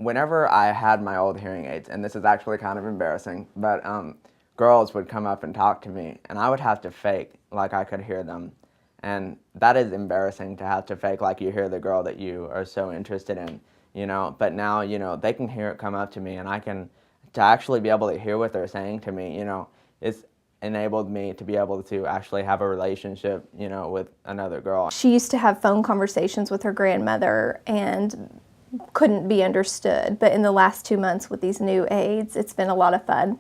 whenever I had my old hearing aids, and this is actually kind of embarrassing, but girls would come up and talk to me, and I would have to fake like I could hear them. And that is embarrassing, to have to fake like you hear the girl that you are so interested in, you know. But now, you know, they can hear it come up to me, and to actually be able to hear what they're saying to me, you know, it's enabled me to be able to actually have a relationship, you know, with another girl. She used to have phone conversations with her grandmother and couldn't be understood, but in the last 2 months with these new aids, it's been a lot of fun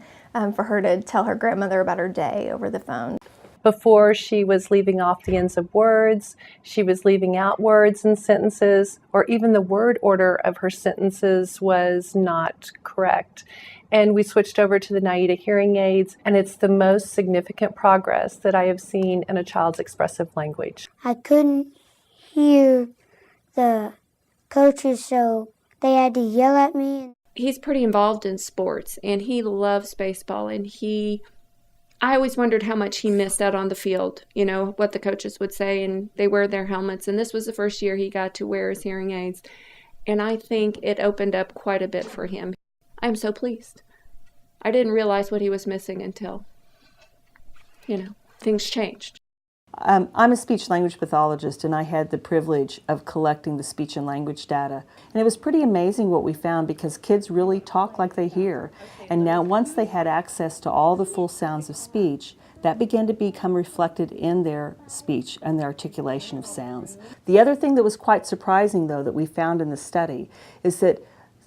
for her to tell her grandmother about her day over the phone. Before, she was leaving off the ends of words, she was leaving out words in sentences, or even the word order of her sentences was not correct. And we switched over to the NAIDA hearing aids, and it's the most significant progress that I have seen in a child's expressive language. I couldn't hear the coaches, so they had to yell at me. He's pretty involved in sports, and he loves baseball, and I always wondered how much he missed out on the field, you know, what the coaches would say, and they wear their helmets, and this was the first year he got to wear his hearing aids, and I think it opened up quite a bit for him. I'm so pleased. I didn't realize what he was missing until, you know, things changed. I'm a speech-language pathologist, and I had the privilege of collecting the speech and language data. And it was pretty amazing what we found, because kids really talk like they hear. And now, once they had access to all the full sounds of speech, that began to become reflected in their speech and their articulation of sounds. The other thing that was quite surprising, though, that we found in the study is that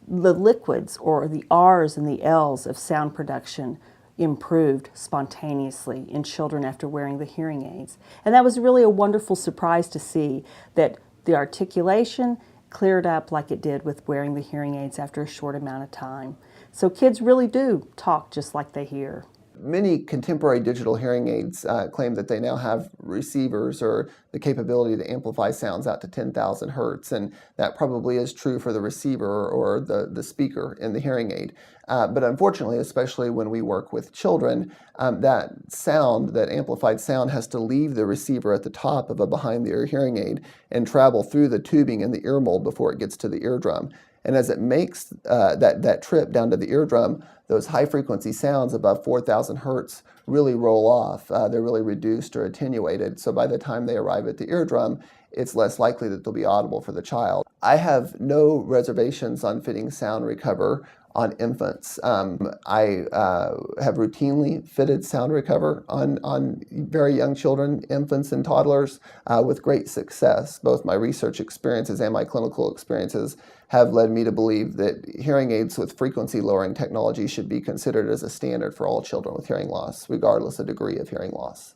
the liquids, or the R's and the L's of sound production, improved spontaneously in children after wearing the hearing aids. And that was really a wonderful surprise to see that the articulation cleared up like it did with wearing the hearing aids after a short amount of time. So kids really do talk just like they hear. Many contemporary digital hearing aids claim that they now have receivers or the capability to amplify sounds out to 10,000 hertz, and that probably is true for the receiver or the speaker in the hearing aid. But unfortunately, especially when we work with children, that sound, that amplified sound, has to leave the receiver at the top of a behind-the-ear hearing aid and travel through the tubing in the ear mold before it gets to the eardrum. And as it makes that trip down to the eardrum, those high-frequency sounds above 4,000 hertz really roll off. They're really reduced or attenuated. So by the time they arrive at the eardrum, it's less likely that they'll be audible for the child. I have no reservations on fitting SoundRecover on infants. I have routinely fitted SoundRecover on very young children, infants and toddlers, with great success. Both my research experiences and my clinical experiences have led me to believe that hearing aids with frequency lowering technology should be considered as a standard for all children with hearing loss, regardless of degree of hearing loss.